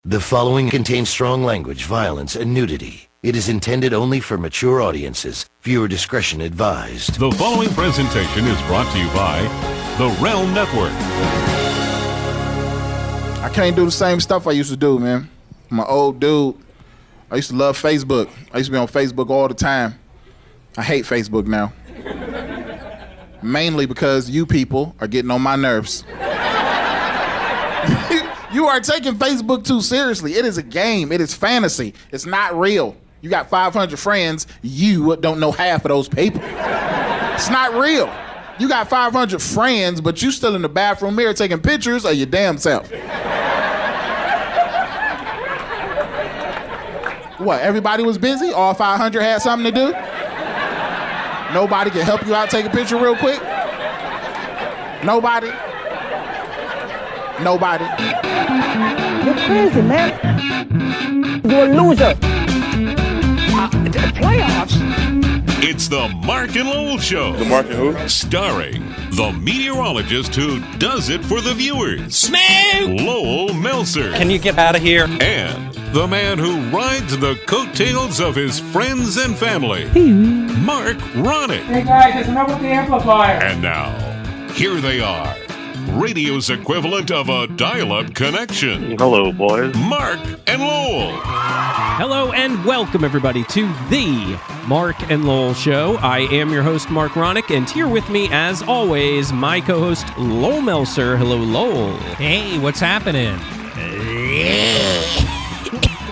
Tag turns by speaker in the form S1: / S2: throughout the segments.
S1: The following contains strong language, violence, and nudity. It is intended only for mature audiences. Viewer discretion advised.
S2: The following presentation is brought to you by the Realm Network.
S3: I can't do the same stuff I used to do, man. I'm an old dude. I used to love Facebook. I used to be on Facebook all the time. I hate Facebook now. Mainly because you people are getting on my nerves. You are taking Facebook too seriously. It is a game. It is fantasy. It's not real. You got 500 friends. You don't know half of those people. It's not real. You got 500 friends, but you still in the bathroom mirror taking pictures of your damn self. What, everybody was busy? All 500 had something to do? Nobody can help you out, take a picture real quick? Nobody? Nobody.
S4: You're crazy, man. You're a loser. Playoffs?
S2: It's the Mark and Lowell Show.
S5: The Mark and who?
S2: Starring the meteorologist who does it for the viewers,
S6: Smoke!
S2: Lowell Meltzer.
S6: Can you get out of here?
S2: And the man who rides the coattails of his friends and family, Mark Ronick.
S7: Hey guys, it's enough with the amplifier.
S2: And now, here they are. Radio's equivalent of a dial-up connection.
S5: Hello, boys.
S2: Mark and Lowell.
S8: Hello and welcome everybody to the Mark and Lowell Show. I am your host, Mark Ronick, and here with me, as always, my co-host, Lowell Meltzer. Hello, Lowell.
S6: Hey, what's happening?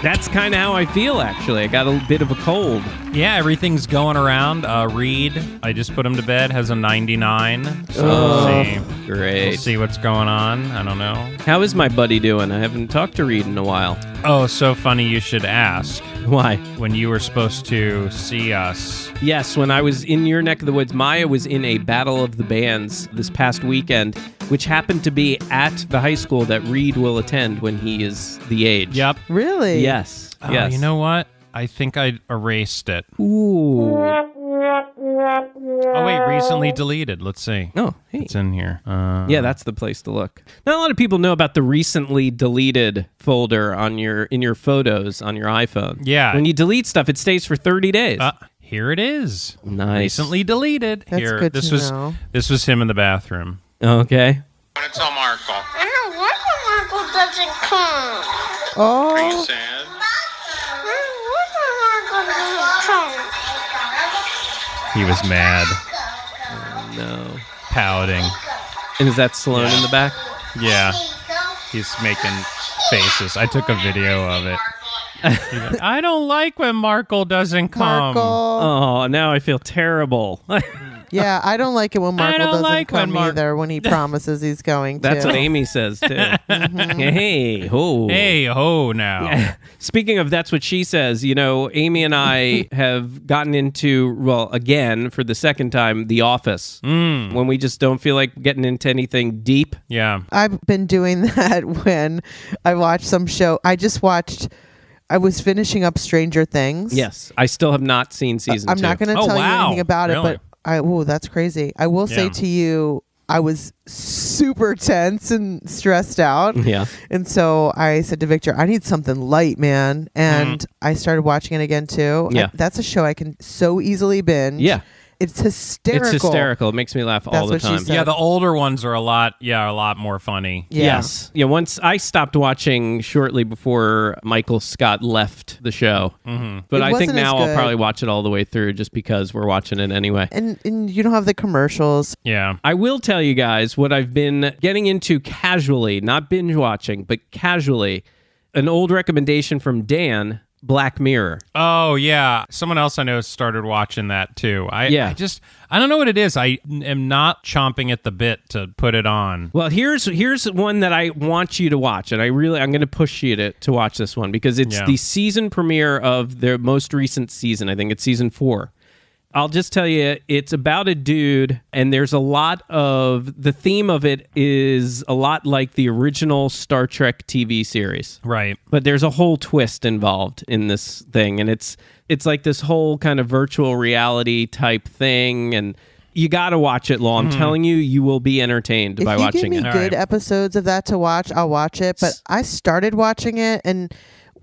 S8: That's kind of how I feel, actually. I got a bit of a cold.
S6: Yeah, everything's going around. Reed, I just put him to bed, has a 99. So we'll see.
S8: Great.
S6: We'll see what's going on. I don't know.
S8: How is my buddy doing? I haven't talked to Reed in a while.
S6: Oh, so funny you should ask.
S8: Why?
S6: When you were supposed to see us.
S8: Yes, when I was in your neck of the woods, Maya was in a Battle of the Bands this past weekend, which happened to be at the high school that Reed will attend when he is the age.
S6: Yep.
S9: Really?
S8: Yes.
S6: Oh,
S8: yes.
S6: you know what? I think I erased it.
S8: Ooh.
S6: Oh, wait, recently deleted. Let's see.
S8: Oh, hey.
S6: It's in here.
S8: Yeah, that's the place to look. Not a lot of people know about the recently deleted folder in your photos on your iPhone.
S6: Yeah.
S8: When you delete stuff, it stays for 30 days.
S6: Here it is.
S8: Nice.
S6: Recently deleted.
S9: That's
S6: here.
S9: good
S6: this
S9: to
S6: was
S9: know.
S6: This was him in the bathroom.
S8: Okay.
S10: It's all Marco.
S11: I don't like when Marco doesn't come.
S9: Oh.
S10: Are you sad?
S11: I don't like when Marco doesn't come.
S6: He was mad,
S8: No.
S6: pouting.
S8: And is that Sloan in the back?
S6: Yeah. He's making faces. I took a video of it. He's like, I don't like when Markle doesn't come.
S9: Markle.
S8: Oh, now I feel terrible.
S9: Yeah, I don't like it when Markle
S6: don't
S9: doesn't
S6: like when
S9: come either when he promises he's going to.
S8: That's what Amy says, too. Hey, ho.
S6: Hey, ho now.
S8: Speaking of that's what she says, you know, Amy and I have gotten into, well, again, for the second time, The Office. When we just don't feel like getting into anything deep.
S6: Yeah.
S9: I've been doing that when I watch some show. I was finishing up Stranger Things.
S8: Yes. I still have not seen season 2.
S9: I'm not going to
S6: Oh,
S9: tell you
S6: wow.
S9: anything about
S6: Really?
S9: it, but that's crazy. I will say
S6: Yeah.
S9: to you, I was super tense and stressed out.
S8: Yeah.
S9: And so I said to Victor, I need something light, man. And I started watching it again too.
S8: Yeah.
S9: That's a show I can so easily binge.
S8: Yeah.
S9: It's hysterical.
S8: It's hysterical. It makes me laugh all
S9: That's
S8: the
S9: what she
S8: time.
S9: said.
S6: Yeah, the older ones are a lot more funny.
S9: Yeah.
S8: Yes. Yeah, once I stopped watching shortly before Michael Scott left the show. Mm-hmm. But
S9: It
S8: I think
S9: wasn't as
S8: now I'll
S9: good.
S8: probably watch it all the way through just because we're watching it anyway.
S9: And you don't have the commercials.
S6: Yeah.
S8: I will tell you guys what I've been getting into casually, not binge watching, but casually. An old recommendation from Dan, Black Mirror.
S6: Oh, yeah. Someone else I know started watching that too. I don't know what it is. I am not chomping at the bit to put it on.
S8: Well, here's one that I want you to watch, and I'm going to push you to watch this one because it's the season premiere of their most recent season. I think it's season 4. I'll just tell you, it's about a dude, and there's a lot of the theme of it is a lot like the original Star Trek TV series.
S6: Right.
S8: But there's a whole twist involved in this thing, and it's like this whole kind of virtual reality type thing, and You got to watch it, Law. I'm telling you, you will be entertained by watching it.
S9: If you give me good episodes of that to watch, I'll watch it. But I started watching it, and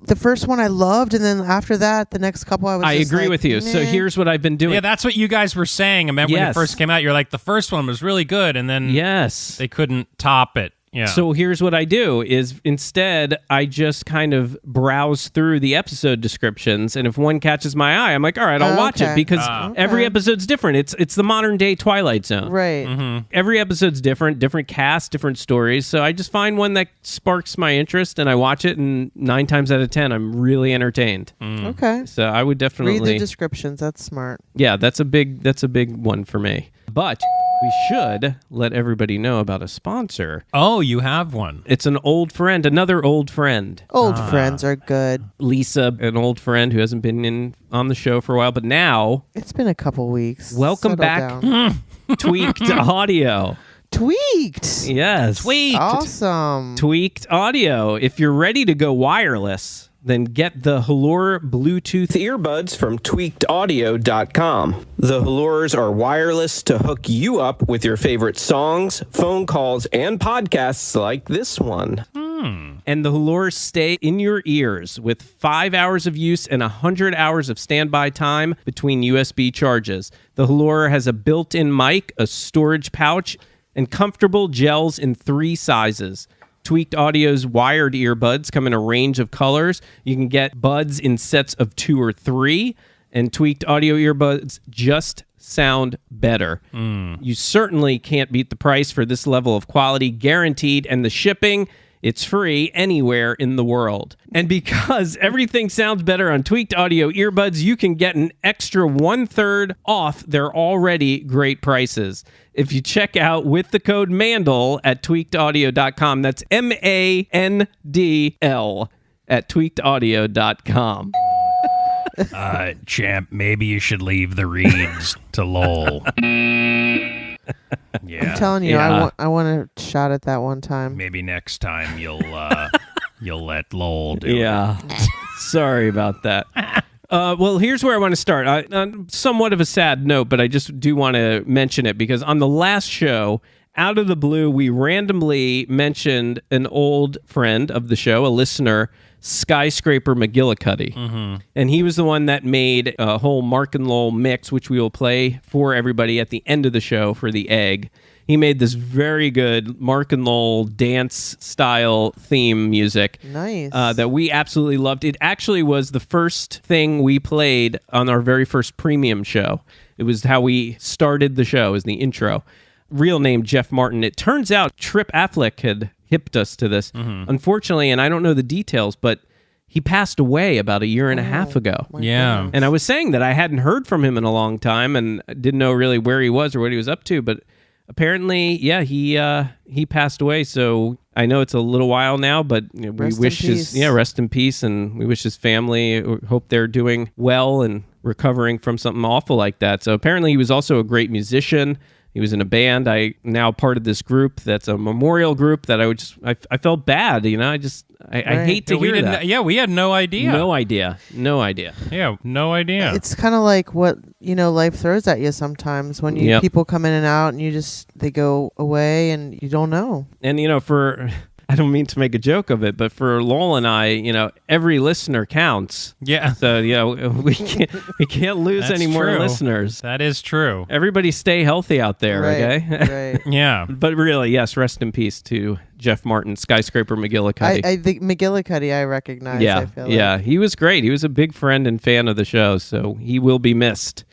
S9: the first one I loved, and then after that, the next couple I
S8: agree with you. So here's what I've been doing.
S6: Yeah, that's what you guys were saying. I remember when it first came out, you're like, the first one was really good, and then they couldn't top it. Yeah.
S8: So here's what I do is instead I just kind of browse through the episode descriptions, and if one catches my eye, I'm like, all right, I'll watch it, because every episode's different. It's the modern day Twilight Zone.
S9: Right.
S6: Mm-hmm.
S8: Every episode's different cast, different stories. So I just find one that sparks my interest and I watch it, and 9 times out of 10 I'm really entertained.
S9: Okay.
S8: So I would definitely
S9: read the descriptions. That's smart.
S8: Yeah, that's a big one for me. But we should let everybody know about a sponsor.
S6: Oh, you have one.
S8: It's an old friend, another old friend.
S9: Old friends are good.
S8: Lisa, an old friend who hasn't been on the show for a while, but now...
S9: It's been a couple weeks.
S8: Welcome back, Tweaked Audio.
S9: Tweaked.
S8: Yes.
S6: Tweaked.
S9: Awesome.
S8: Tweaked Audio. If you're ready to go wireless, then get the Halure Bluetooth earbuds from tweakedaudio.com. The Halures are wireless to hook you up with your favorite songs, phone calls, and podcasts like this one. And the Halures stay in your ears with 5 hours of use and 100 hours of standby time between USB charges. The Halure has a built-in mic, a storage pouch, and comfortable gels in 3 sizes. Tweaked Audio's wired earbuds come in a range of colors. You can get buds in sets of 2 or 3, and Tweaked Audio earbuds just sound better. You certainly can't beat the price for this level of quality, guaranteed, and the shipping, it's free anywhere in the world. And because everything sounds better on Tweaked Audio earbuds, you can get an extra 1/3 off their already great prices. If you check out with the code MANDL at tweakedaudio.com, that's MANDL at tweakedaudio.com.
S6: Champ, maybe you should leave the reeds to Lowell. Yeah.
S9: I'm telling you, I want a shot at that one time.
S6: Maybe next time you'll let Lowell do
S8: it. Sorry about that. Well, here's where I want to start. On somewhat of a sad note, but I just do want to mention it because on the last show, out of the blue, we randomly mentioned an old friend of the show, a listener, Skyscraper McGillicuddy. And he was the one that made a whole Mark and Lowell mix, which we will play for everybody at the end of the show for the egg. He made this very good Mark and Lowell dance-style theme music.
S9: Nice.
S8: That we absolutely loved. It actually was the first thing we played on our very first premium show. It was how we started the show, as the intro. Real name, Jeff Martin. It turns out Trip Affleck had hipped us to this. Unfortunately, and I don't know the details, but he passed away about a year and a half ago.
S6: Yeah.
S8: And I was saying that I hadn't heard from him in a long time and didn't know really where he was or what he was up to, but apparently, yeah, he passed away. So I know it's a little while now, but we wish rest in peace, and we wish his family, hope they're doing well and recovering from something awful like that. So apparently he was also a great musician. He was in a band. I now part of this group that's a memorial group that I felt bad, you know. I hate to hear that.
S6: Yeah, we had no idea.
S8: No idea.
S6: Yeah, no idea.
S9: It's kind of like what, life throws at you sometimes when people come in and out and they go away and you don't know.
S8: And, I don't mean to make a joke of it, but for Lowell and I, every listener counts.
S6: Yeah.
S8: So, we can't lose any more listeners.
S6: That is true.
S8: Everybody stay healthy out there,
S9: okay?
S8: Right.
S6: Yeah.
S8: But really, yes, rest in peace to Jeff Martin, Skyscraper McGillicuddy.
S9: I think McGillicuddy I recognize.
S8: Yeah,
S9: I feel
S8: he was great. He was a big friend and fan of the show, so he will be missed.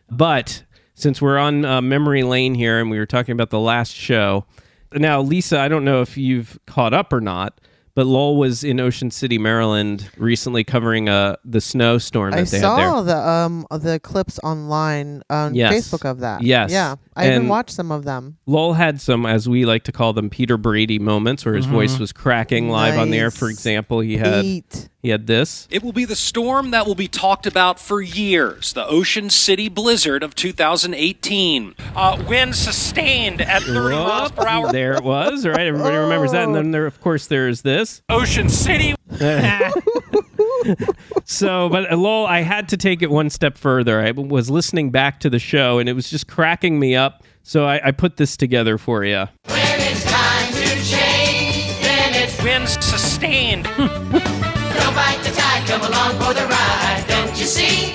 S8: But since we're on memory lane here and we were talking about the last show... Now, Lisa, I don't know if you've caught up or not, but Lowell was in Ocean City, Maryland, recently covering the snowstorm that they had there.
S9: I saw the clips online on Facebook of that.
S8: Yes.
S9: Yeah, I even watched some of them.
S8: Lowell had some, as we like to call them, Peter Brady moments where his voice was cracking live on the air. For example, he had this.
S5: It will be the storm that will be talked about for years, the Ocean City blizzard of 2018. Winds sustained at 30 miles per hour.
S8: There it was, right? Everybody remembers that. And then, of course, there's this.
S5: Ocean City.
S8: So, but Lowell, I had to take it one step further. I was listening back to the show, and it was just cracking me up. So I put this together for you.
S11: When it's time to change, then it's
S5: Winds sustained.
S11: don't bite the tide, come along for the ride, don't you see?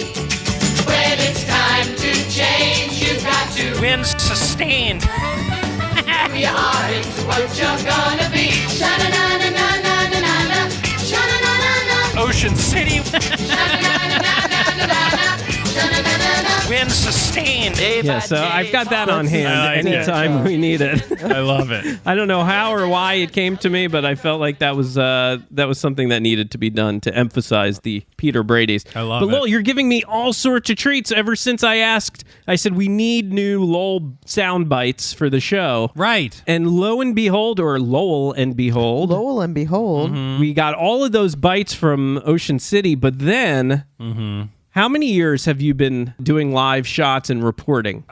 S11: When it's time to change, you've got to
S5: Winds sustained.
S11: put your heart into what you're gonna be. Sha-na-na-na-na-na-na-na, sha-na-na-na-na,
S5: Ocean City.
S11: sha-na-na-na-na-na-na, sha-na-na-na-na.
S5: Winds sustained.
S8: Yeah, so I've got that on hand anytime we need it.
S6: I love it.
S8: I don't know how or why it came to me, but I felt like that was something that needed to be done to emphasize the Peter Brady's.
S6: I love
S8: but
S6: it.
S8: Lowell, you're giving me all sorts of treats ever since I asked. I said we need new Lowell sound bites for the show.
S6: Right.
S8: And lo and behold, or Lowell and behold,
S9: Lowell and behold.
S8: we got all of those bites from Ocean City, but then how many years have you been doing live shots and reporting?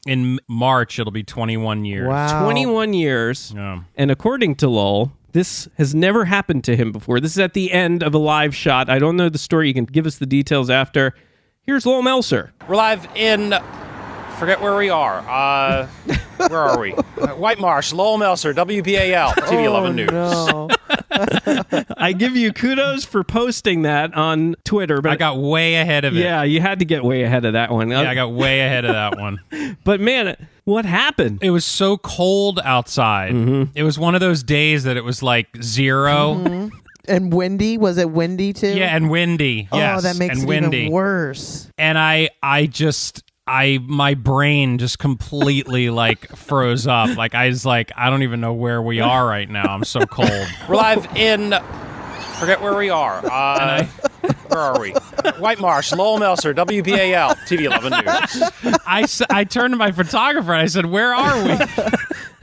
S6: In March, it'll be 21 years.
S9: Wow.
S8: 21 years.
S6: Yeah.
S8: And according to Lowell, this has never happened to him before. This is at the end of a live shot. I don't know the story. You can give us the details after. Here's Lowell Melser.
S5: We're live in, forget where we are. Where are we? White Marsh, Lowell Melser, WBAL, TV 11 News.
S9: No.
S8: I give you kudos for posting that on Twitter, but
S6: I got way ahead of it.
S8: yeah, you had to get way ahead of that one.
S6: Yeah, I got way ahead of that one.
S8: But man, what happened?
S6: It was so cold outside. It was one of those days that it was like 0.
S9: And windy? Was it windy too?
S6: Yeah, and windy. Yes,
S9: Oh, that makes
S6: and
S9: it
S6: windy.
S9: even worse.
S6: And my brain just completely like froze up. Like I was like, I don't even know where we are right now. I'm so cold.
S5: We're live in, forget where we are. Where are we? White Marsh, Lowell Melser, WBAL, TV 11 News.
S6: I turned to my photographer and I said, "Where are we?"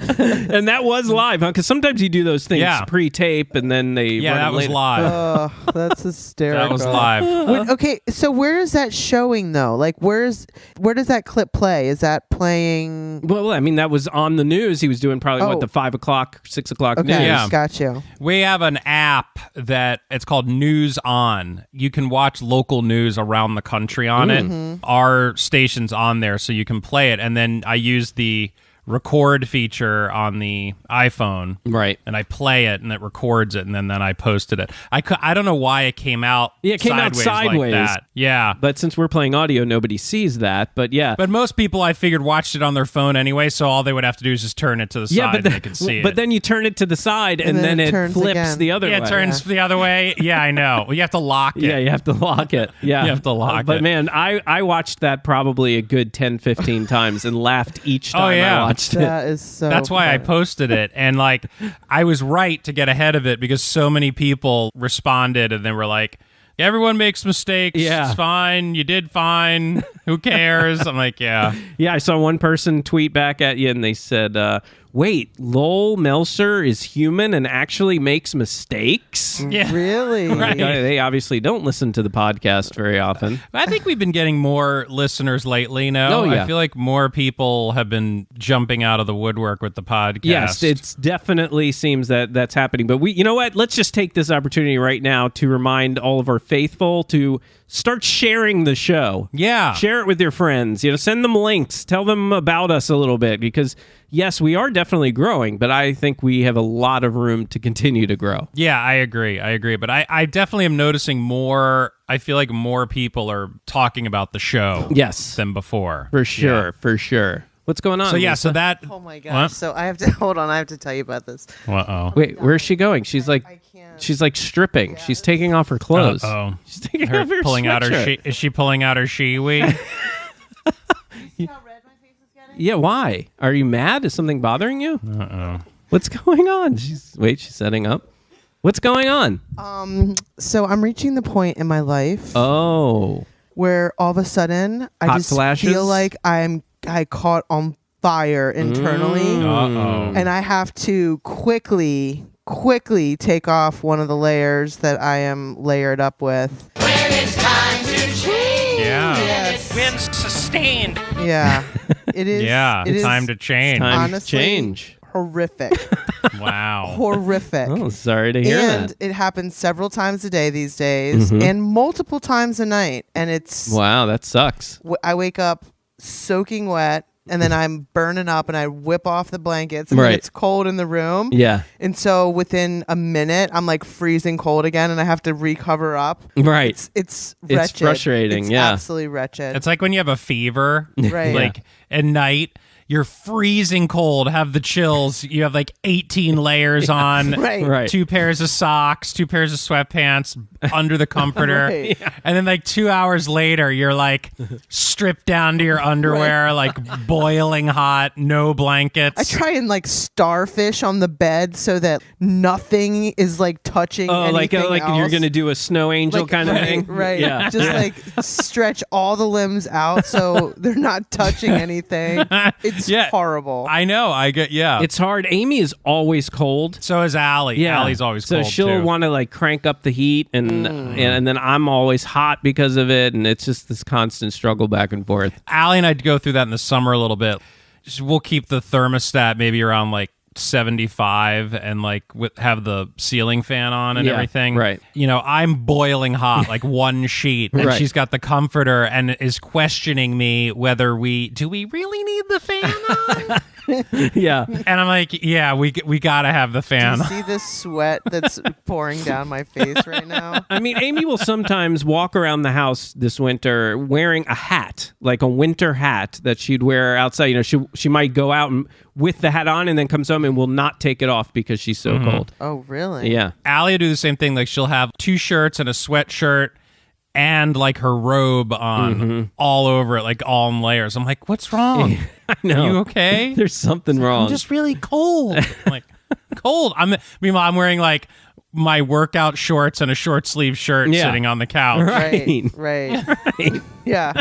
S8: And that was live, huh? Because sometimes you do those things
S6: Yeah.
S8: pre-tape and then they
S6: Yeah,
S8: run
S6: that
S8: them
S6: was
S8: later.
S6: live.
S9: Oh, that's hysterical.
S6: That was live.
S9: Okay, so where is that showing though? Like, where does that clip play? Is that playing?
S8: Well, I mean, that was on the news. He was doing probably, the 5 o'clock, 6 o'clock
S9: Okay,
S8: news.
S6: Yeah.
S9: got you.
S6: We have an app that it's called News On. You can watch local news around the country on it. Our station's on there, so you can play it. And then I use the record feature on the iPhone.
S8: Right.
S6: And I play it, and it records it, and then I posted it. I don't know why it came out
S8: Yeah, it came out sideways.
S6: like that. Yeah.
S8: But since we're playing audio, nobody sees that. But yeah.
S6: But most people, I figured, watched it on their phone anyway, so all they would have to do is just turn it to the side and they could see it.
S8: But then you turn it to the side, and then it
S9: turns
S8: flips
S9: again.
S8: the other way.
S6: Yeah, it turns the other way. Yeah, I know. Well, you have to lock it.
S8: Yeah, you have to lock it. Yeah.
S6: You have to lock
S8: But
S6: it.
S8: man, I watched that probably a good 10, 15 times and laughed each time
S6: yeah.
S8: I watched it.
S9: That is so.
S6: That's why I
S9: funny.
S6: posted it. And like, I was right to get ahead of it because so many people responded and they were like, everyone makes mistakes.
S8: Yeah.
S6: It's fine. You did fine. Who cares? I'm like, yeah.
S8: Yeah, I saw one person tweet back at you and they said, wait, Lowell Melser is human and actually makes mistakes?
S6: Yeah.
S9: Really?
S6: Right.
S8: They obviously don't listen to the podcast very often.
S6: I think we've been getting more listeners lately now.
S8: Oh, yeah.
S6: I feel like more people have been jumping out of the woodwork with the podcast.
S8: Yes, it definitely seems that that's happening. But you know what? Let's just take this opportunity right now to remind all of our faithful to start sharing the show.
S6: Yeah.
S8: Share it with your friends. Send them links. Tell them about us a little bit because, yes, we are definitely growing, but I think we have a lot of room to continue to grow.
S6: Yeah, I agree. But I definitely am noticing more. I feel like more people are talking about the show than before.
S8: For sure. What's going on?
S6: So yeah,
S8: Lisa?
S6: so that.
S9: Oh my gosh!
S6: What?
S9: So I have to hold on. I have to tell you about this.
S6: Uh-oh.
S8: Wait, where's she going? She's like stripping. Yeah, she's taking off her clothes.
S6: Oh,
S8: she's taking off her
S6: pulling out her.
S8: sweatshirt.
S6: Is she pulling out her shiwi?
S8: Yeah, why? Are you mad? Is something bothering you?
S6: Uh-oh.
S8: What's going on? She's setting up. What's going on?
S9: So I'm reaching the point in my life.
S8: Oh.
S9: Where all of a sudden I just feel like I caught on fire internally.
S6: Uh-oh.
S9: And I have to quickly take off one of the layers that I am layered up with.
S11: When it's time to change.
S6: Yeah.
S9: Yes.
S5: Winds sustained.
S9: Yeah. It is.
S6: Yeah.
S9: It is
S6: Time to change.
S8: Time
S9: honestly
S8: to change.
S9: horrific.
S6: Wow.
S9: Horrific.
S8: Oh, sorry to hear
S9: And
S8: that.
S9: it happens several times a day these days and multiple times a night. And it's,
S8: Wow, that sucks.
S9: I wake up soaking wet and then I'm burning up and I whip off the blankets and then
S8: Right.
S9: it's cold in the room.
S8: Yeah.
S9: And so within a minute, I'm like freezing cold again and I have to recover up.
S8: Right.
S9: It's wretched.
S8: It's frustrating,
S9: It's
S8: yeah.
S9: absolutely wretched.
S6: It's like when you have a fever,
S9: Right.
S6: like at night, you're freezing cold, have the chills. You have like 18 layers on,
S9: Right.
S8: Right.
S6: 2 pairs of socks, 2 pairs of sweatpants under the comforter.
S9: Right.
S6: And then like 2 hours later, you're like stripped down to your underwear, like boiling hot, no blankets.
S9: I try and like starfish on the bed so that nothing is like touching
S8: Oh, like
S9: anything else.
S8: you're gonna do a snow angel
S9: Like,
S8: kind of
S9: right,
S8: thing,
S9: right?
S8: Yeah,
S9: Just like stretch all the limbs out so they're not touching anything. It's
S6: Yeah.
S9: horrible.
S6: I know. I get, yeah.
S8: it's hard. Amy is always cold.
S6: so is Allie.
S8: Yeah,
S6: Allie's always
S8: so
S6: cold
S8: she'll
S6: too.
S8: want to like crank up the heat, and then I'm always hot because of it, and it's just this constant struggle back and forth.
S6: Allie and I go through that in the summer a little bit. We'll keep the thermostat maybe around like 75 and like have the ceiling fan on and
S8: Yeah,
S6: everything.
S8: right.
S6: You know, I'm boiling hot, like one sheet, and
S8: Right.
S6: she's got the comforter and is questioning me whether do we really need the fan on?
S8: Yeah,
S6: And I'm like, yeah, we gotta have the
S9: Do
S6: fan.
S9: you see the sweat that's pouring down my face right now?
S8: I mean, Amy will sometimes walk around the house this winter wearing a hat, like a winter hat that she'd wear outside. You know, she might go out with the hat on and then comes home and will not take it off because she's so cold.
S9: Oh, really?
S8: Yeah.
S6: Allie will do the same thing. Like she'll have 2 shirts and a sweatshirt and like her robe on all over it, like all in layers. I'm like, what's wrong?
S8: I know.
S6: Are you okay?
S8: There's something wrong.
S6: I'm just really cold. I'm like, cold. Meanwhile, I'm wearing like my workout shorts and a short sleeve shirt
S8: Yeah.
S6: sitting on the couch.
S9: Right. Right. Yeah.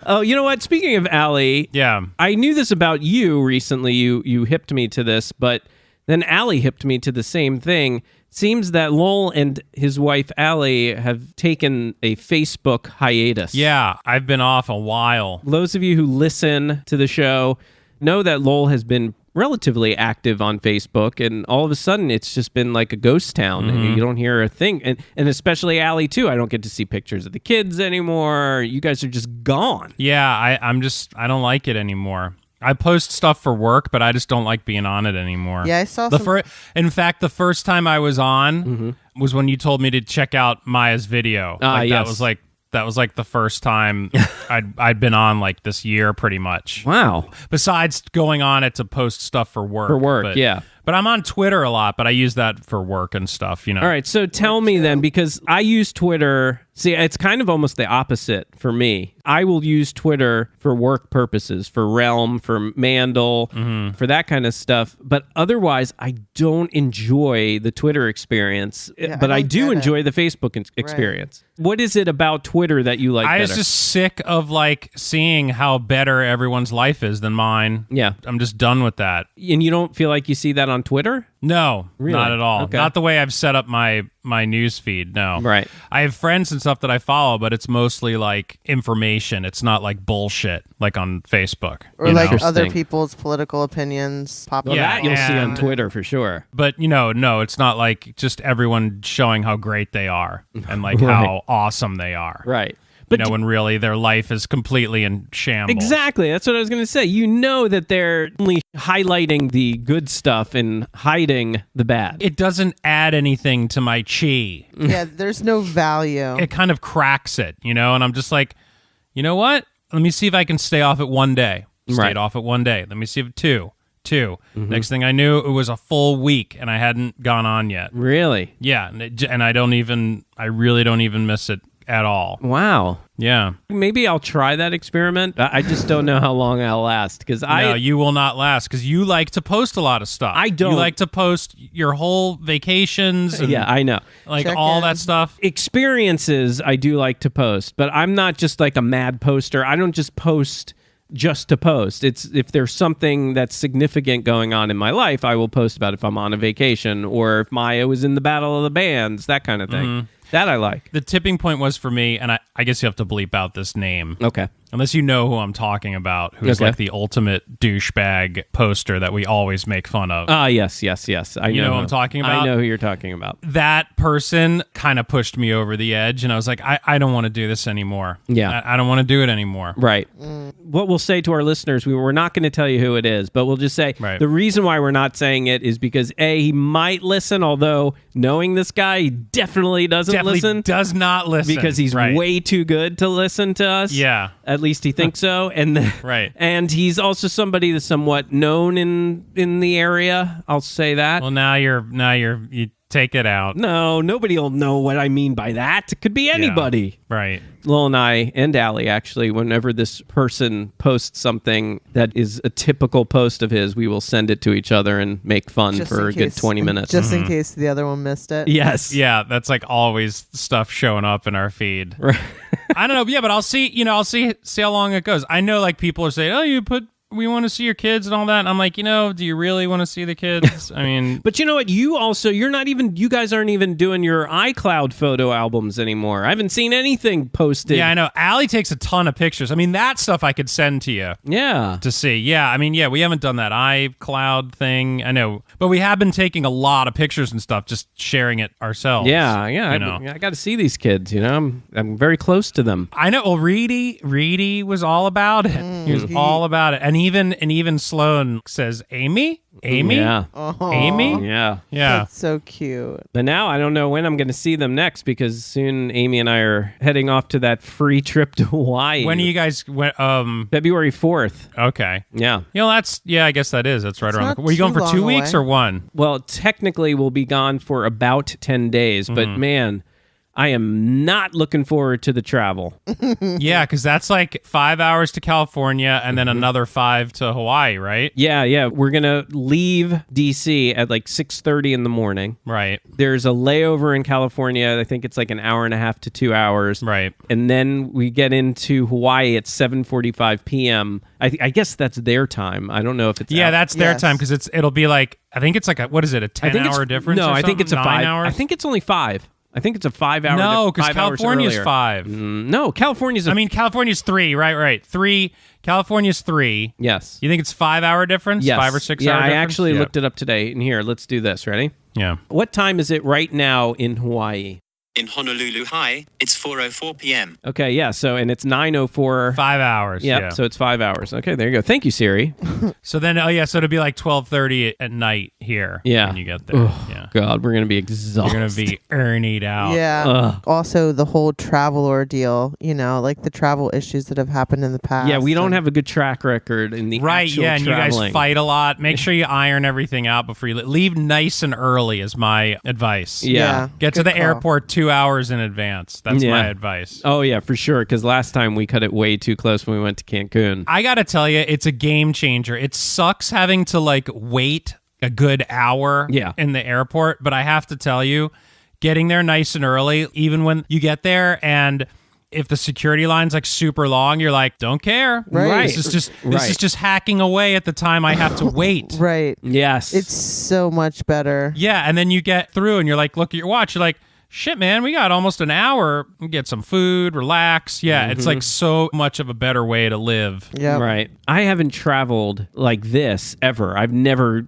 S8: Oh, you know what? Speaking of Allie,
S6: Yeah.
S8: I knew this about you recently. You hipped me to this, but then Allie hipped me to the same thing. Seems that Lowell and his wife Allie have taken a Facebook hiatus.
S6: Yeah, I've been off a while.
S8: Those of you who listen to the show know that Lowell has been relatively active on Facebook, and all of a sudden it's just been like a ghost town, and you don't hear a thing. And especially Allie too. I don't get to see pictures of the kids anymore. You guys are just gone.
S6: Yeah, I don't like it anymore. I post stuff for work, but I just don't like being on it anymore.
S9: Yeah, I saw
S6: the
S9: some-
S6: In fact, the first time I was on was when you told me to check out Maya's video.
S8: Yes.
S6: That was like the first time I'd been on like this year, pretty much.
S8: Wow.
S6: Besides going on it to post stuff for work.
S8: For work, yeah.
S6: But I'm on Twitter a lot, but I use that for work and stuff, you know.
S8: All right, so tell me then, because I use Twitter. See, it's kind of almost the opposite for me. I will use Twitter for work purposes, for Realm, for Mandel, for that kind of stuff. But otherwise, I don't enjoy the Twitter experience.
S9: Yeah,
S8: but I
S9: don't
S8: do
S9: get it.
S8: enjoy the Facebook experience. What is it about Twitter that you like
S6: I
S8: better?
S6: was just sick of like seeing how better everyone's life is than mine.
S8: Yeah.
S6: I'm just done with that.
S8: And you don't feel like you see that on Twitter?
S6: No,
S8: Really?
S6: not at all.
S8: Okay.
S6: Not the way I've set up my news feed. No.
S8: Right.
S6: I have friends and stuff that I follow, but it's mostly like information. It's not like bullshit like on Facebook.
S9: Or
S6: you
S9: like
S6: know?
S9: other people's political opinions popping
S8: Well,
S6: Yeah,
S8: that you'll see on
S6: and-
S8: Twitter for sure.
S6: But no, it's not like just everyone showing how great they are and like
S8: Right.
S6: how awesome they are.
S8: Right.
S6: But when really their life is completely in shambles.
S8: Exactly. That's what I was going to say. You know that they're only highlighting the good stuff and hiding the bad.
S6: It doesn't add anything to my chi.
S9: Yeah, there's no value.
S6: It kind of cracks it, you know? And I'm just like, you know what? Let me see if I can stay off it one day. Stayed
S8: Right.
S6: off it one day. Let me see if two. Next thing I knew, it was a full week and I hadn't gone on yet.
S8: Really?
S6: Yeah. And I really don't even miss it at all.
S8: Wow.
S6: Yeah.
S8: Maybe I'll try that experiment. I just don't know how long I'll last because
S6: No, you will not last because you like to post a lot of stuff.
S8: I don't.
S6: You like to post your whole vacations. And
S8: Yeah, I know.
S6: like
S9: Check
S6: all
S9: in.
S6: that stuff.
S8: Experiences I do like to post, but I'm not just like a mad poster. I don't just post just to post. It's if there's something that's significant going on in my life, I will post about it. If I'm on a vacation or if Maya was in the Battle of the Bands, that kind of thing. That I like.
S6: The tipping point was for me, and I guess you have to bleep out this name.
S8: Okay.
S6: Unless you know who I'm talking about, who's like the ultimate douchebag poster that we always make fun of.
S8: Yes. I
S6: know who I'm talking about?
S8: I know who you're talking about.
S6: That person kind of pushed me over the edge, and I was like, I don't want to do this anymore.
S8: Yeah.
S6: I don't want to do it anymore.
S8: Right. What we'll say to our listeners, we're not going to tell you who it is, but we'll just say the reason why we're not saying it is because, A, he might listen, although knowing this guy, he definitely doesn't listen.
S6: Does not listen.
S8: Because he's way too good to listen to us.
S6: Yeah.
S8: At least he thinks so. And and he's also somebody that's somewhat known in the area. I'll say that.
S6: Well, now you take it out.
S8: No, nobody will know what I mean by that. It could be anybody.
S6: Yeah, right.
S8: Lowell and I, and Allie, actually, whenever this person posts something that is a typical post of his, we will send it to each other and make fun for a good 20 minutes.
S9: Just in case the other one missed it.
S8: Yes.
S6: Yeah, that's like always stuff showing up in our feed. Right. I don't know. Yeah, but I'll see how long it goes. I know like people are saying, oh, we want to see your kids and all that. And I'm like, do you really want to see the kids? I mean,
S8: but you know what? You guys aren't even doing your iCloud photo albums anymore. I haven't seen anything posted.
S6: Yeah, I know. Allie takes a ton of pictures. I mean, that stuff I could send to you.
S8: Yeah.
S6: To see. Yeah. I mean, yeah, we haven't done that iCloud thing. I know. But we have been taking a lot of pictures and stuff, just sharing it ourselves.
S8: Yeah. I got to see these kids, I'm very close to them.
S6: I know. Well, Reedy was all about it. He was all about it. And even Sloan says, Amy?
S8: Yeah.
S6: Amy?
S8: Yeah.
S9: That's so cute.
S8: But now I don't know when I'm going to see them next because soon Amy and I are heading off to that free trip to Hawaii.
S6: When are you guys?
S8: February 4th.
S6: Okay.
S8: Yeah.
S6: I guess that is. That's right around the corner. Were you going for 2 weeks or one?
S8: Well, technically we'll be gone for about 10 days, but man, I am not looking forward to the travel.
S6: Yeah, because that's like 5 hours to California and then another 5 to Hawaii, right?
S8: Yeah. We're going to leave D.C. at like 6:30 in the morning.
S6: Right.
S8: There's a layover in California. I think it's like an hour and a half to 2 hours.
S6: Right.
S8: And then we get into Hawaii at 7:45 p.m. I guess that's their time. I don't know if it's
S6: that's their time because it'll be like, I think it's like a 10-hour difference?
S8: No,
S6: or
S8: I think it's a
S6: 9
S8: 5
S6: hours?
S8: I think it's only 5. I think it's a 5 hour.
S6: No, because California's 5.
S8: No, California's.
S6: California's 3. Right. 3. California's 3.
S8: Yes.
S6: You think it's 5 hour difference?
S8: Yes.
S6: 5 or 6
S8: hour
S6: hour difference?
S8: I actually looked it up today. And here, let's do this. Ready?
S6: Yeah.
S8: What time is it right now in Hawaii?
S12: In Honolulu High, it's 4:04 p.m.
S8: Okay, yeah. So, and it's 9:04.
S6: 5 hours.
S8: Yep,
S6: yeah.
S8: So it's 5 hours. Okay, there you go. Thank you, Siri.
S6: So then, so it'll be like 12:30 at night here.
S8: Yeah.
S6: When you get there. Yeah.
S8: God, we're gonna be exhausted.
S6: You're gonna be earned out.
S9: Yeah. Also, the whole travel ordeal. Like the travel issues that have happened in the past.
S8: Yeah, we don't have a good track record in the actual
S6: and
S8: traveling.
S6: you guys fight a lot. Make sure you iron everything out before you leave nice and early. Is my advice.
S8: Yeah.
S6: Get to the airport 2 hours in advance. That's my advice.
S8: Oh, yeah, for sure. Because last time we cut it way too close when we went to Cancun.
S6: I got to tell you, it's a game changer. It sucks having to wait a good hour in the airport. But I have to tell you, getting there nice and early, even when you get there and if the security line's super long, you're like, don't care.
S9: Right.
S6: This is just hacking away at the time I have to wait.
S9: Right.
S8: Yes.
S9: It's so much better.
S6: Yeah. And then you get through and you're like, look at your watch. You're like, shit, man, we got almost an hour. Get some food, relax. Yeah, it's so much of a better way to live.
S9: Yeah,
S8: right. I haven't traveled like this ever.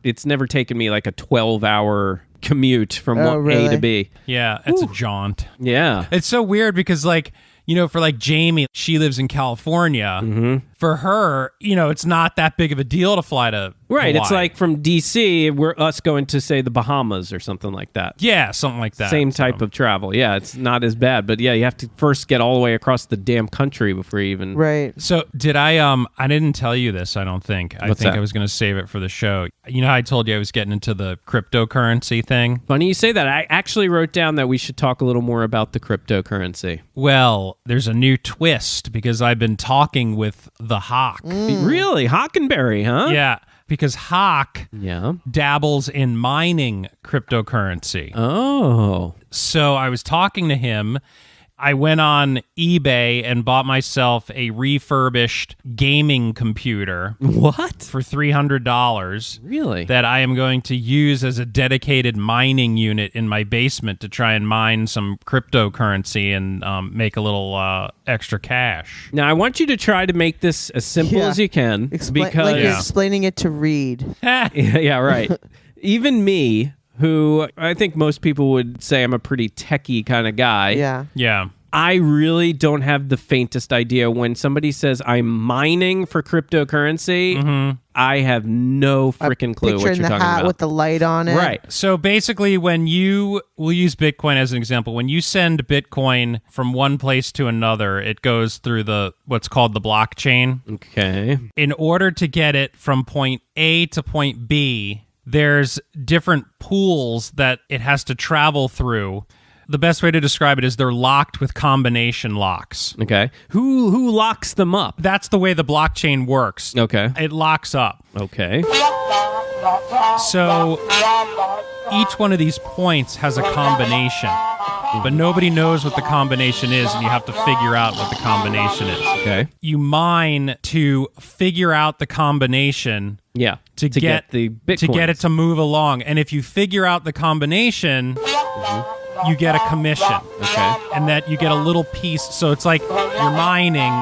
S8: It's never taken me like a 12-hour commute from A to B.
S6: Yeah, it's a jaunt.
S8: Yeah.
S6: It's so weird because for Jamie, she lives in California. For her, it's not that big of a deal to fly to
S8: Right.
S6: Hawaii.
S8: It's like from D.C., we're us going to, say, the Bahamas or something like that.
S6: Yeah, something like that.
S8: Same type of travel. Yeah, it's not as bad. But yeah, you have to first get all the way across the damn country before you even...
S9: Right.
S6: So did I didn't tell you this, I don't think. I think I was going to save it for the show. You know how I told you I was getting into the cryptocurrency thing?
S8: Funny you say that. I actually wrote down that we should talk a little more about the cryptocurrency.
S6: Well, there's a new twist because I've been talking with the Hawk.
S8: Really? Hockenberry, huh?
S6: Yeah. Because Hawk dabbles in mining cryptocurrency.
S8: Oh.
S6: So I was talking to him I went on eBay and bought myself a refurbished gaming computer.
S8: What?
S6: For $300.
S8: Really?
S6: That I am going to use as a dedicated mining unit in my basement to try and mine some cryptocurrency and make a little extra cash.
S8: Now, I want you to try to make this as simple as you can. Because
S9: like you're explaining it to Reed.
S8: yeah, right. Even me, who I think most people would say I'm a pretty techie kind of guy.
S6: Yeah.
S8: I really don't have the faintest idea. When somebody says I'm mining for cryptocurrency, I have no freaking clue what you're talking about.
S9: Picture in the hat with the light on it.
S6: Right. So basically, we'll use Bitcoin as an example. When you send Bitcoin from one place to another, it goes through what's called the blockchain.
S8: Okay.
S6: In order to get it from point A to point B, there's different pools that it has to travel through. The best way to describe it is they're locked with combination locks.
S8: Okay. Who locks them up?
S6: That's the way the blockchain works.
S8: Okay.
S6: It locks up.
S8: Okay.
S6: So each one of these points has a combination, but nobody knows what the combination is, and you have to figure out what the combination is.
S8: Okay.
S6: You mine to figure out the combination.
S8: Yeah.
S6: To get
S8: the Bitcoins.
S6: To get it to move along. And if you figure out the combination, you get a commission.
S8: Okay.
S6: And that you get a little piece. So it's like you're mining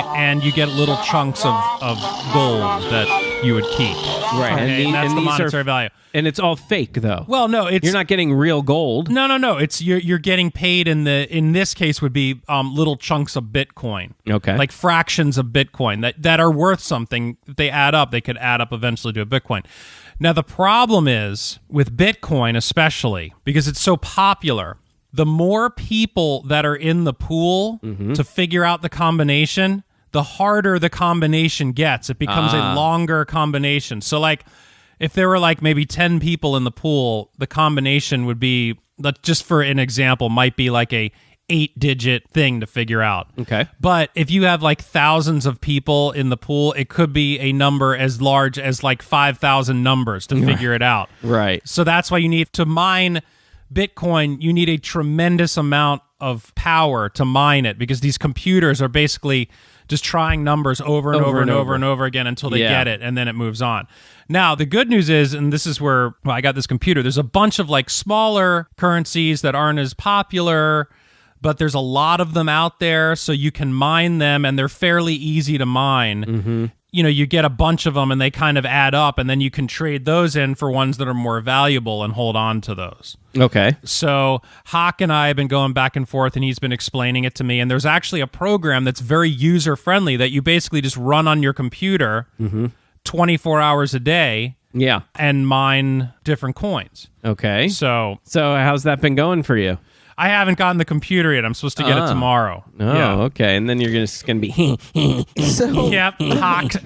S6: and you get little chunks of gold that you would keep.
S8: Right.
S6: Okay? And that's the
S8: these
S6: monetary value.
S8: And it's all fake, though.
S6: Well, no,
S8: you're not getting real gold.
S6: No. It's you're getting paid in this case would be little chunks of Bitcoin.
S8: Okay.
S6: Like fractions of Bitcoin that are worth something. If they add up, they could add up eventually to a Bitcoin. Now, the problem is with Bitcoin, especially because it's so popular, the more people that are in the pool to figure out the combination, the harder the combination gets. It becomes a longer combination. So, like, if there were like maybe 10 people in the pool, the combination would be, just for an example, might be like a 8-digit thing to figure out.
S8: Okay.
S6: But if you have like thousands of people in the pool, it could be a number as large as like 5,000 numbers to figure it out.
S8: Right.
S6: So that's why you need to mine Bitcoin. You need a tremendous amount of power to mine it, because these computers are basically just trying numbers over and over again until they get it, and then it moves on. Now, the good news is, and this is where I got this computer, there's a bunch of like smaller currencies that aren't as popular, but there's a lot of them out there, so you can mine them, and they're fairly easy to mine. You know, you get a bunch of them, and they kind of add up, and then you can trade those in for ones that are more valuable and hold on to those.
S8: Okay.
S6: So Hawk and I have been going back and forth, and he's been explaining it to me, and there's actually a program that's very user-friendly that you basically just run on your computer 24 hours a day and mine different coins.
S8: Okay.
S6: So
S8: how's that been going for you?
S6: I haven't gotten the computer yet. I'm supposed to get it tomorrow.
S8: Oh, okay. And then you're just going to be...
S6: Yep.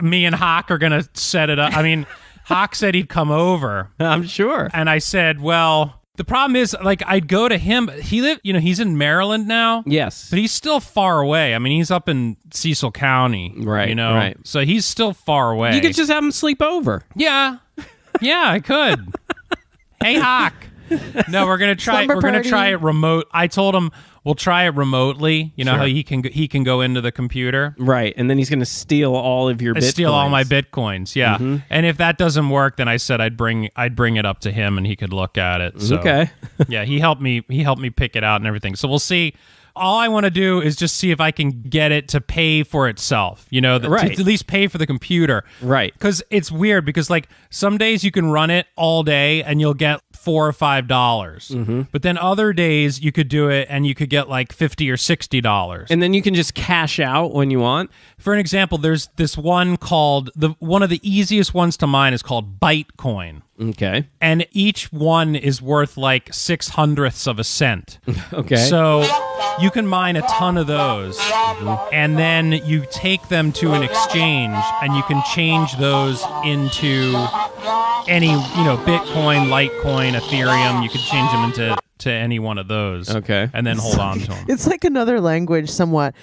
S6: Me and Hawk are going to set it up. I mean, Hawk said he'd come over.
S8: I'm sure.
S6: And I said, well, the problem is, like, I'd go to him. He's in Maryland now.
S8: Yes.
S6: But he's still far away. I mean, he's up in Cecil County.
S8: Right,
S6: You know?
S8: right.
S6: So he's still far away.
S8: You could just have him sleep over.
S6: Yeah. Yeah, I could. Hey, Hawk. No, we're gonna try.
S9: Slumber
S6: We're gonna
S9: party.
S6: try it remote. I told him we'll try it remotely. You know how he can go into the computer,
S8: right? And then he's gonna steal all of your Bitcoins.
S6: Steal all my Bitcoins. Yeah. And if that doesn't work, then I said I'd bring it up to him and he could look at it. So,
S8: okay.
S6: Yeah, he helped me pick it out and everything. So we'll see. All I want to do is just see if I can get it to pay for itself, to at least pay for the computer.
S8: Right.
S6: Because it's weird, because like some days you can run it all day and you'll get $4 or $5. But then other days you could do it and you could get like $50 or $60.
S8: And then you can just cash out when you want.
S6: For an example, there's this one called, one of the easiest ones to mine is called Bytecoin.
S8: Okay.
S6: And each one is worth like 0.06 of a cent.
S8: Okay.
S6: So you can mine a ton of those, and then you take them to an exchange, and you can change those into any, Bitcoin, Litecoin, Ethereum. You could change them into any one of those.
S8: Okay.
S6: And then hold on to them.
S9: It's like another language somewhat.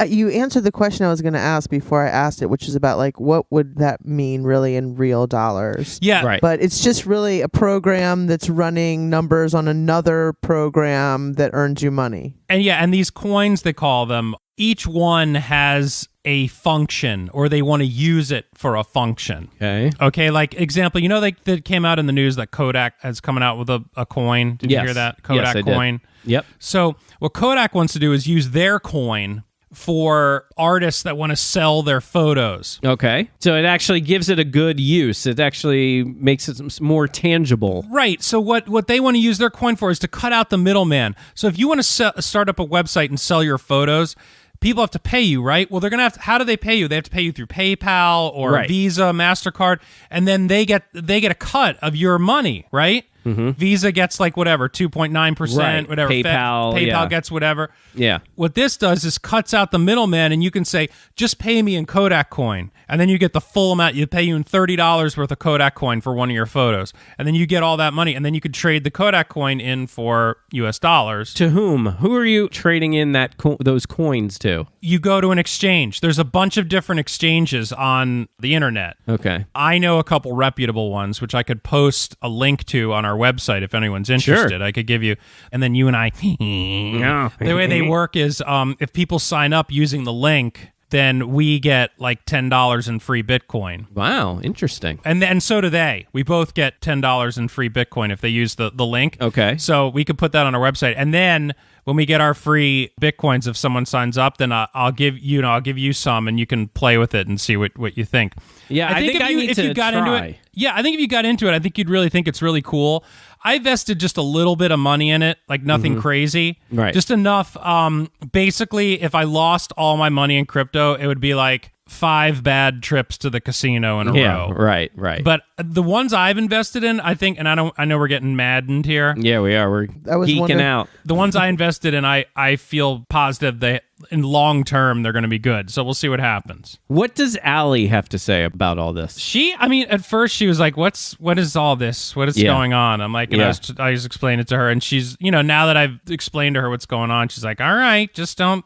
S9: You answered the question I was going to ask before I asked it, which is about like what would that mean really in real dollars?
S6: Yeah.
S8: Right.
S9: But it's just really a program that's running numbers on another program that earns you money.
S6: And these coins, they call them, each one has a function, or they want to use it for a function. Okay, like example, that came out in the news that Kodak is coming out with a coin. Did you hear that? Kodak coin.
S8: Did. Yep.
S6: So what Kodak wants to do is use their coin for artists that want to sell their photos.
S8: Okay. So it actually gives it a good use. It actually makes it more tangible.
S6: Right. So what they want to use their coin for is to cut out the middleman. So if you want to start up a website and sell your photos, people have to pay you, right? Well, they're going to have to, how do they pay you? They have to pay you through PayPal or Visa, MasterCard, and then they get a cut of your money, right? Mm-hmm. Visa gets like whatever, 2.9%, whatever. PayPal gets whatever.
S8: Yeah.
S6: What this does is cuts out the middleman, and you can say, just pay me in Kodak coin. And then you get the full amount. You pay you in $30 worth of Kodak coin for one of your photos. And then you get all that money. And then you could trade the Kodak coin in for US dollars.
S8: To whom? Who are you trading in those coins to?
S6: You go to an exchange. There's a bunch of different exchanges on the internet.
S8: Okay.
S6: I know a couple reputable ones, which I could post a link to on our website if anyone's interested.
S8: Sure.
S6: I could give you, and then you and I. The way they work is if people sign up using the link, then we get like $10 in free Bitcoin.
S8: Wow, interesting.
S6: And so do they. We both get $10 in free Bitcoin if they use the link.
S8: Okay.
S6: So we could put that on our website. And then when we get our free Bitcoins, if someone signs up, then I'll give you some, and you can play with it and see what you think.
S8: Yeah, I think if you got
S6: into it, yeah, I think if you got into it, I think you'd really think it's really cool. I invested just a little bit of money in it, like nothing crazy.
S8: Right.
S6: Just enough. Basically, if I lost all my money in crypto, it would be like 5 bad trips to the casino in a row.
S8: Right.
S6: But the ones I've invested in, I think, and I know we're getting maddened here.
S8: Yeah, we are. We're geeking out.
S6: The ones I invested in, I feel positive they, in long term, they're going to be good. So we'll see what happens.
S8: What does Allie have to say about all this?
S6: At first she was like, what is all this? What is going on? I'm like, and I was explaining it to her, and she's, now that I've explained to her what's going on, she's like, all right, just don't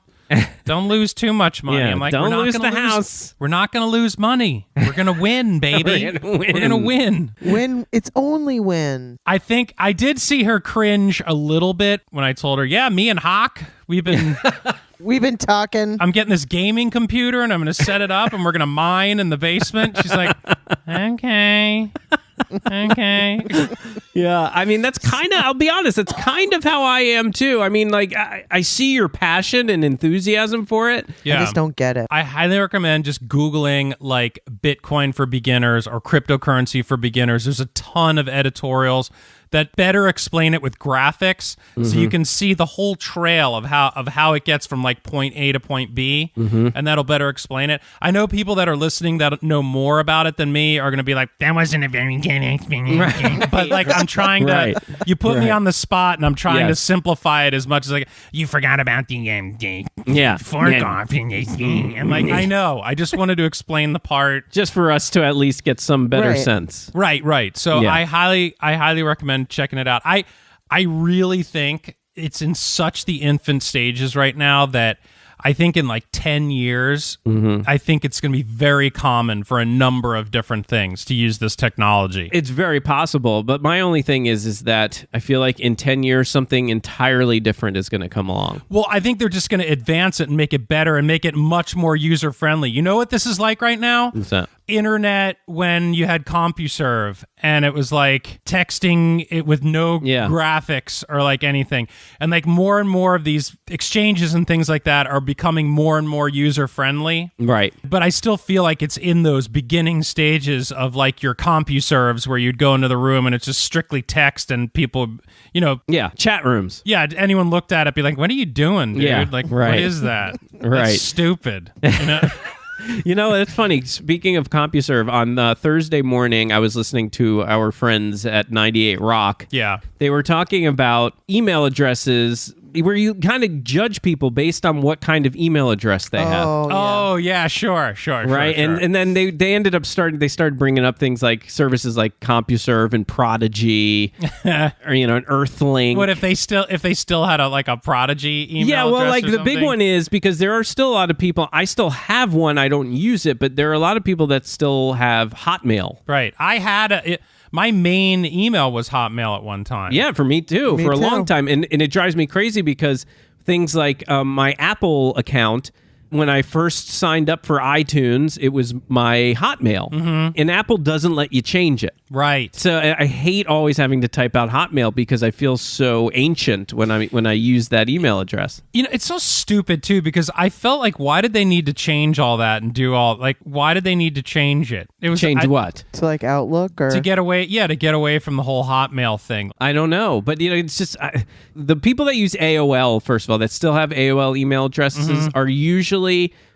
S6: lose too much money. I'm like,
S8: don't lose the house.
S6: We're not going to lose money. We're going to win, baby. We're going to win.
S9: Win. It's only win.
S6: I think I did see her cringe a little bit when I told her, yeah, me and Hawk, we've been
S9: talking.
S6: I'm getting this gaming computer, and I'm going to set it up, and we're going to mine in the basement. She's like, okay.
S8: Yeah, I mean, that's kind of, I'll be honest, that's kind of how I am too. I mean, like, I see your passion and enthusiasm for it.
S6: Yeah.
S9: I just don't get it.
S6: I highly recommend just Googling like Bitcoin for beginners or cryptocurrency for beginners. There's a ton of editorials that better explain it with graphics, so you can see the whole trail of how it gets from like point A to point B, and that'll better explain it. I know people that are listening that know more about it than me are going to be like, that wasn't a very good explanation. But like, I'm trying to, you put me on the spot, and I'm trying to simplify it as much as like, you forgot about the fork off. And like, I know, I just wanted to explain the part.
S8: Just for us to at least get some better sense.
S6: Right. So I highly recommend checking it out. I really think it's in such the infant stages right now that I think in like 10 years, I think it's going to be very common for a number of different things to use this technology.
S8: It's very possible, but my only thing is that I feel like in 10 years, something entirely different is going to come along.
S6: Well, I think they're just going to advance it and make it better and make it much more user-friendly. You know what this is like right now?
S8: What's that?
S6: Internet, when you had CompuServe and it was like texting it with no graphics or like anything, and like more and more of these exchanges and things like that are becoming more and more user friendly,
S8: right?
S6: But I still feel like it's in those beginning stages of like your CompuServes where you'd go into the room and it's just strictly text and people,
S8: chat rooms.
S6: Yeah, anyone looked at it be like, what are you doing, dude?
S8: Yeah,
S6: like,
S8: right.
S6: What is that?
S8: Right.
S6: That's stupid. You know?
S8: You know, it's funny. Speaking of CompuServe, on Thursday morning, I was listening to our friends at 98 Rock.
S6: Yeah.
S8: They were talking about email addresses where you kind of judge people based on what kind of email address they have.
S6: Oh yeah, sure.
S8: Right, and then they ended up started bringing up things like services like CompuServe and Prodigy, or an Earthlink.
S6: What if they still had a Prodigy email?
S8: Yeah, well,
S6: address
S8: like
S6: or
S8: the big
S6: something?
S8: one is because there are still a lot of people. I still have one. I don't use it, but there are a lot of people that still have Hotmail.
S6: Right. I had my main email was Hotmail at one time.
S8: Yeah, for me too, for a long time, and it drives me crazy because things like my Apple account. When I first signed up for iTunes, it was my Hotmail, and Apple doesn't let you change it.
S6: Right.
S8: So I hate always having to type out Hotmail because I feel so ancient when I use that email address.
S6: It's so stupid too because I felt like why did they need to change all that and do all why did they need to change it? It was
S8: what?
S9: To like Outlook or
S6: to get away from the whole Hotmail thing.
S8: I don't know, but it's just the people that use AOL, first of all, that still have AOL email addresses are usually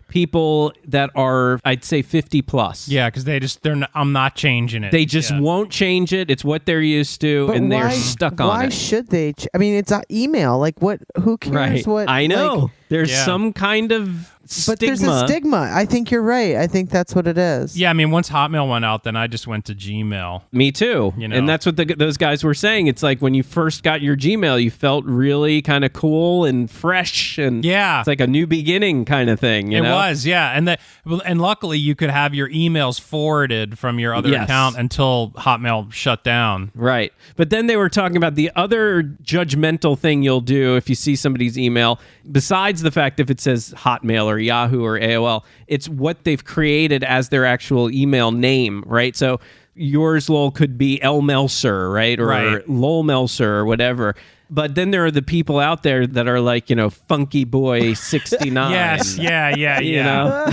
S8: people that are, I'd say, 50 plus.
S6: Yeah, because I'm not changing it.
S8: They just won't change it. It's what they're used to, and they're stuck on it.
S9: Why should they? It's email. Like, what? Who cares?
S8: Right.
S9: What?
S8: I know.
S9: Like,
S8: there's some kind of stigma.
S9: But there's a stigma. I think you're right. I think that's what it is.
S6: Yeah, once Hotmail went out, then I just went to Gmail.
S8: Me too. And that's what those guys were saying. It's like when you first got your Gmail, you felt really kind of cool and fresh, and it's like a new beginning kind of thing. You know?
S6: Was, yeah. And luckily you could have your emails forwarded from your other account until Hotmail shut down.
S8: Right. But then they were talking about the other judgmental thing you'll do if you see somebody's email, besides the fact if it says Hotmail or Yahoo or AOL, it's what they've created as their actual email name, right? So yours, Lowell, could be L. Melser, right? Or Lowell Melser or whatever. But then there are the people out there that are like, Funky Boy 69.
S6: Yes, yeah.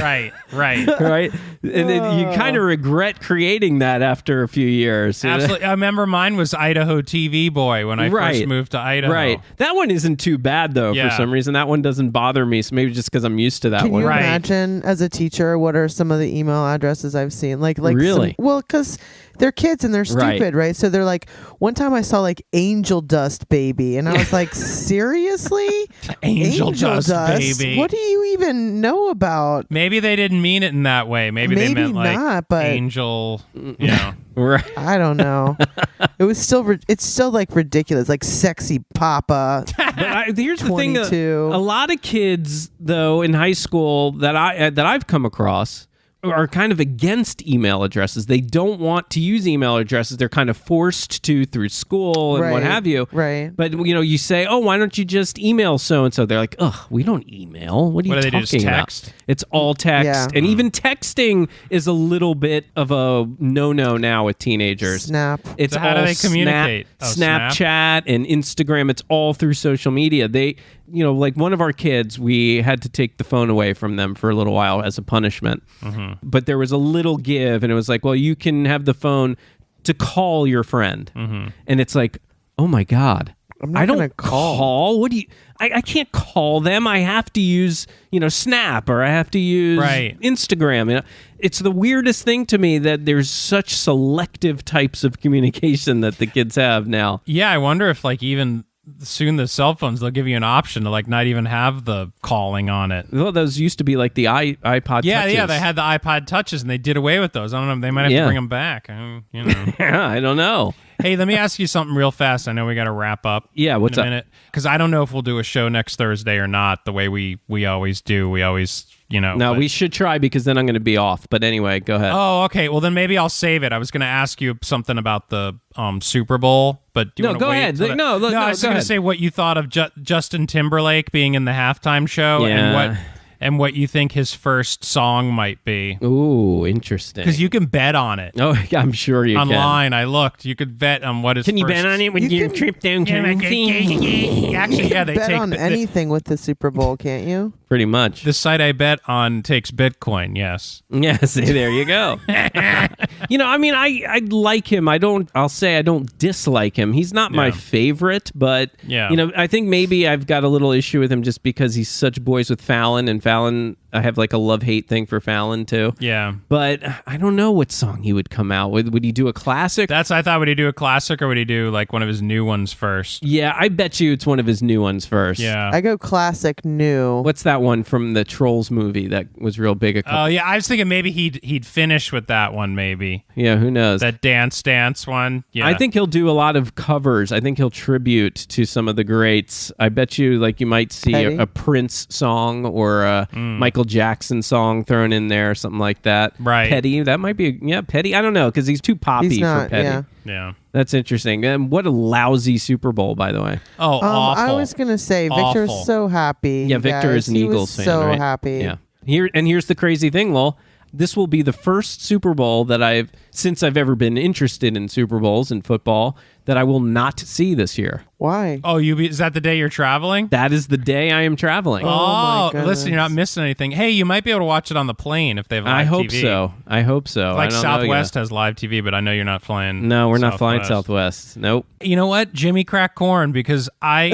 S6: Right.
S8: Right? And then you kind of regret creating that after a few years.
S6: Absolutely. I remember mine was Idaho TV Boy when I first moved to Idaho.
S8: Right. That one isn't too bad, though, for some reason. That one doesn't bother me, so maybe just because I'm used to that
S9: Can
S8: one.
S9: you imagine, as a teacher, what are some of the email addresses I've seen? Like
S8: really?
S9: Because they're kids and they're stupid, right? So they're like, one time I saw like Angel Dust Baby, and I was like, seriously?
S6: Angel Dust Baby.
S9: What do you even know about?
S6: Maybe they didn't mean it in that way. Maybe they meant like
S9: not, but
S6: angel,
S8: Right.
S9: I don't know. It's still like ridiculous, like Sexy Papa.
S8: But here's the thing:
S9: 22.
S8: a lot of kids, though, in high school that I've come across are kind of against email addresses. They don't want to use email addresses. They're kind of forced to through school and what have you.
S9: Right.
S8: But you say, "Oh, why don't you just email so and so?" They're like, "Ugh, we don't email. What are you
S6: do they
S8: talking
S6: do, just
S8: about?"
S6: text?
S8: It's all text, and even texting is a little bit of a no-no now with teenagers.
S9: Snap.
S8: It's
S6: So how
S8: all
S6: do they communicate?
S8: Snapchat and Instagram. It's all through social media. They, like one of our kids, we had to take the phone away from them for a little while as a punishment. But there was a little give, and it was like, well, you can have the phone to call your friend. And it's like, oh my God. I don't call. What do you? I can't call them. I have to use, Snap, or I have to use Instagram. It's the weirdest thing to me that there's such selective types of communication that the kids have now.
S6: Yeah, I wonder if even soon the cell phones, they'll give you an option to not even have the calling on it.
S8: Well, those used to be like the iPod Touches.
S6: Yeah, they had the iPod Touches and they did away with those. I don't know. They might have to bring them back.
S8: Yeah, I don't know.
S6: Hey, let me ask you something real fast. I know we got to wrap up.
S8: Yeah, what's
S6: in a minute, because I don't know if we'll do a show next Thursday or not. The way we always do. We always,
S8: No, we should try because then I'm going to be off. But anyway, go ahead.
S6: Oh, okay. Well, then maybe I'll save it. I was going to ask you something about the Super Bowl, but do you want to
S8: go
S6: wait
S8: ahead.
S6: till
S8: No,
S6: I was going to say what you thought of Justin Timberlake being in the halftime show and what you think his first song might be.
S8: Ooh, interesting.
S6: Because you can bet on it.
S8: Oh, I'm sure you
S6: Online,
S8: can.
S6: I looked. You could bet on what his
S8: Can you
S6: first...
S8: bet on it when you trip down currency?
S6: Actually, yeah, they
S9: bet
S6: take
S9: on anything with the Super Bowl, can't you?
S8: pretty much.
S6: The site I bet on takes Bitcoin, yes.
S8: Yes, there you go. I mean, I like him. I'll say I don't dislike him. He's not my favorite, but, I think maybe I've got a little issue with him just because he's such boys with Fallon, and Fallon, I have like a love-hate thing for Fallon, too.
S6: Yeah.
S8: But I don't know what song he would come out with. Would he do a classic?
S6: I thought, would he do a classic or would he do like one of his new ones first?
S8: Yeah, I bet you it's one of his new ones first.
S6: Yeah.
S9: I go classic new.
S8: What's that one from the Trolls movie that was real big?
S6: Oh, yeah. I was thinking maybe he'd finish with that one, maybe.
S8: Yeah, who knows?
S6: That Dance one. Yeah.
S8: I think he'll do a lot of covers. I think he'll tribute to some of the greats. I bet you you might see a Prince song or a Michael Jackson song thrown in there, something like that.
S6: Right.
S8: Petty. That might be, Petty. I don't know, because he's too poppy for Petty.
S6: Yeah.
S8: That's interesting. And what a lousy Super Bowl, by the way.
S6: Oh, awful.
S9: I was going to say, Victor is so happy.
S8: Yeah, Victor is an Eagles fan,
S9: so
S8: right?
S9: happy.
S8: Yeah. Here's the crazy thing, Lowell. This will be the first Super Bowl that since I've ever been interested in Super Bowls and football, that I will not see this year.
S9: Why?
S6: Oh, is that the day you're traveling?
S8: That is the day I am traveling.
S9: Oh my
S6: listen, you're not missing anything. Hey, you might be able to watch it on the plane if they have live TV.
S8: I hope so.
S6: Like
S8: I don't
S6: Southwest
S8: know
S6: has live TV, but I know you're not flying.
S8: No, we're not flying Southwest. Nope.
S6: You know what? Jimmy crack corn, because I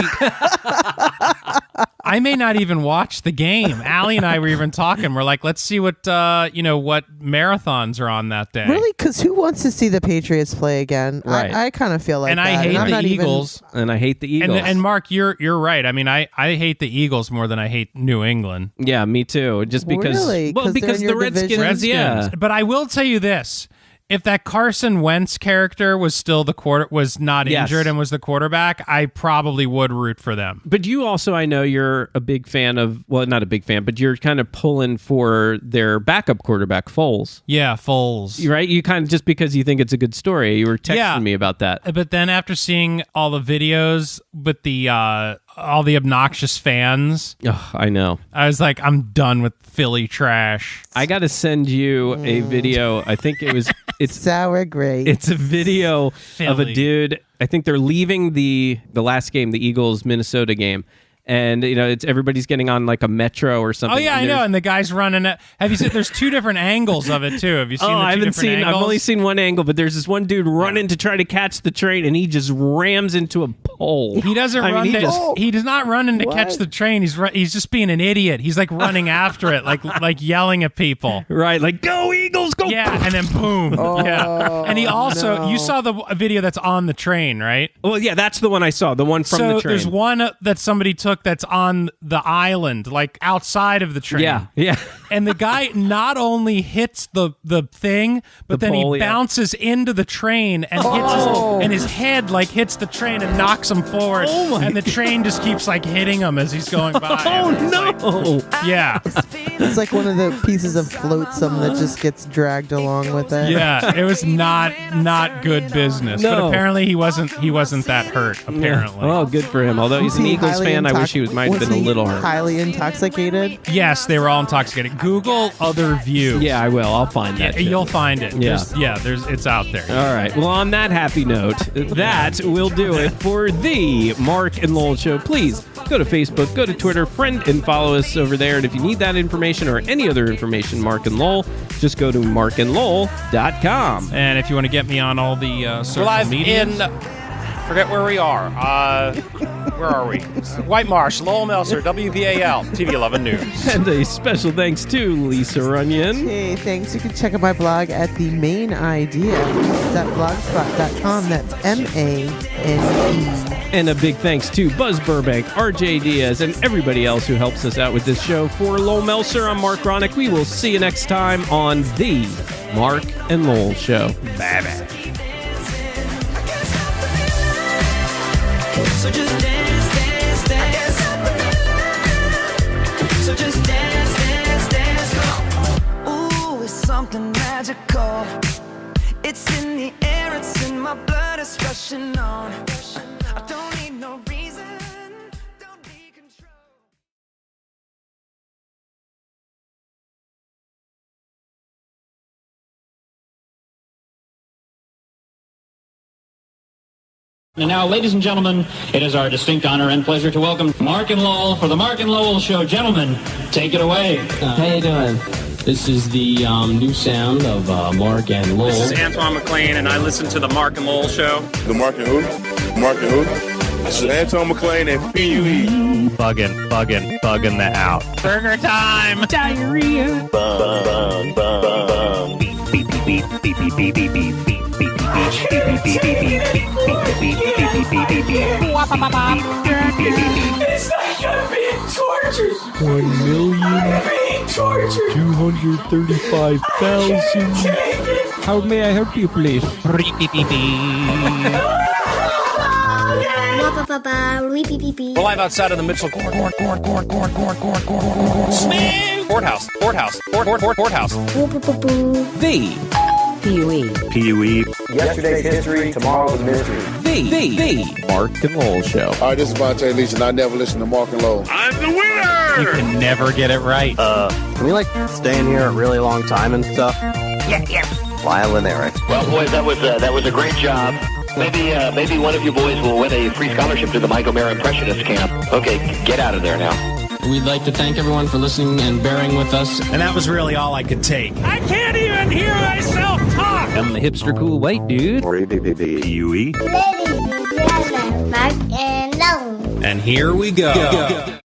S6: may not even watch the game. Allie and I were even talking. We're like, let's see what what marathons are on that day.
S9: Really? Because who wants to see the Patriots play again?
S8: Right.
S9: I kind of feel like
S6: and
S9: that.
S6: I hate the Eagles.
S8: And I hate the Eagles.
S6: And Mark, you're right. I mean, I hate the Eagles more than I hate New England.
S8: Yeah, me too. Just because.
S9: Really?
S8: Well, because the Redskins. Yeah.
S6: But I will tell you this. If that Carson Wentz character was still was not injured and was the quarterback, I probably would root for them.
S8: But you also, I know you're a big fan of, well, not a big fan, but you're kind of pulling for their backup quarterback, Foles.
S6: Yeah, Foles.
S8: Right? You kind of, just because you think it's a good story. You were texting me about that.
S6: But then after seeing all the videos with the all the obnoxious fans,
S8: I know.
S6: I was like, I'm done with Philly trash.
S8: I got to send you a video. I think it's
S9: sour grapes.
S8: It's a video of a dude. I think they're leaving the last game, the Eagles Minnesota game. And, it's everybody's getting on like a metro or something.
S6: Oh, yeah, I know. And the guy's running it. Have you seen, there's two different angles of it, too. Have you seen the two different angles?
S8: I've only seen one angle, but there's this one dude running to try to catch the train, and he just rams into a pole.
S6: He doesn't he does not run in to catch the train. He's just being an idiot. He's like running after it, like yelling at people.
S8: Right, like, go Eagles, go!
S6: Yeah, and then boom. Yeah. And he also, you saw the video that's on the train, right?
S8: Well, yeah, that's the one I saw, the one from the train.
S6: So there's one that somebody took that's on the island, like outside of the train.
S8: Yeah.
S6: And the guy not only hits the thing, but then he bounces into the train and hits his head like hits the train and knocks him forward. And the train just keeps like hitting him as he's going by.
S8: Oh no!
S6: Yeah.
S9: It's like one of the pieces of flotsam that just gets dragged along with it.
S6: Yeah, it was not good business.
S8: No.
S6: But apparently he wasn't that hurt. Apparently.
S8: Oh, good for him. Although he's an Eagles fan, I wish he might have been a little hurt.
S9: Highly intoxicated?
S6: Yes, they were all intoxicated. Google other view.
S8: Yeah, I will. I'll find that.
S6: Yeah, you'll find it.
S8: Yeah.
S6: It's out there.
S8: All right. Well, on that happy note, that will do it for the Mark and Lowell Show. Please go to Facebook, go to Twitter, friend and follow us over there. And if you need that information or any other information, Mark and Lowell, just go to markandlowell.com.
S6: And if you want to get me on all the social media. Forget where we are. Where are we? White Marsh, Lowell Melser, WBAL, TV 11 News.
S8: And a special thanks to Lisa Runyon.
S9: Hey, thanks. You can check out my blog at themainidea.blogspot.com. That's MANE.
S8: And a big thanks to Buzz Burbank, RJ Diaz, and everybody else who helps us out with this show. For Lowell Melser, I'm Mark Ronick. We will see you next time on the Mark and Lowell Show. Bye-bye.
S11: So just dance, dance, dance. So just dance, dance, dance. Ooh, it's something magical. It's in the air, it's in my blood, it's rushing on. I don't need no reason. Don't be control.
S13: And now, ladies and gentlemen, it is our distinct honor and pleasure to welcome Mark and Lowell for the Mark and Lowell Show. Gentlemen, take it away.
S14: How you doing? This is the new sound of Mark and Lowell.
S15: This is Antoine McLean, and I listen to the Mark and Lowell Show.
S16: The Mark and who? Mark and who? This is Antoine McLean and PUE.
S6: Bugging that out.
S15: Burger time!
S8: Diarrhea!
S6: Beep, beep, beep, beep, beep, beep, beep, beep, beep.
S11: It's like I'm being tortured.
S8: 1,235,000. How may I help you, please?
S5: We're live outside of the Mitchell Courthouse.
S8: The
S17: PUE. Yesterday's history, tomorrow's mystery.
S8: The Mark and Lowell Show.
S16: All right, this is Vontae Leach, and I never listen to Mark and Lowell.
S15: I'm the winner!
S6: You can never get it right.
S17: Can we stay in here a really long time and stuff? Yeah. While in there, right?
S18: Well, boys, that was a great job. Maybe one of you boys will win a free scholarship to the Mike O'Mara Impressionist Camp. Okay, get out of there now.
S14: We'd like to thank everyone for listening and bearing with us.
S6: And that was really all I could take.
S15: I can't even hear myself talk!
S8: I'm the hipster cool white dude.
S1: PUE.
S19: Ladies and gentlemen, Mark and Lowell.
S6: And here we go.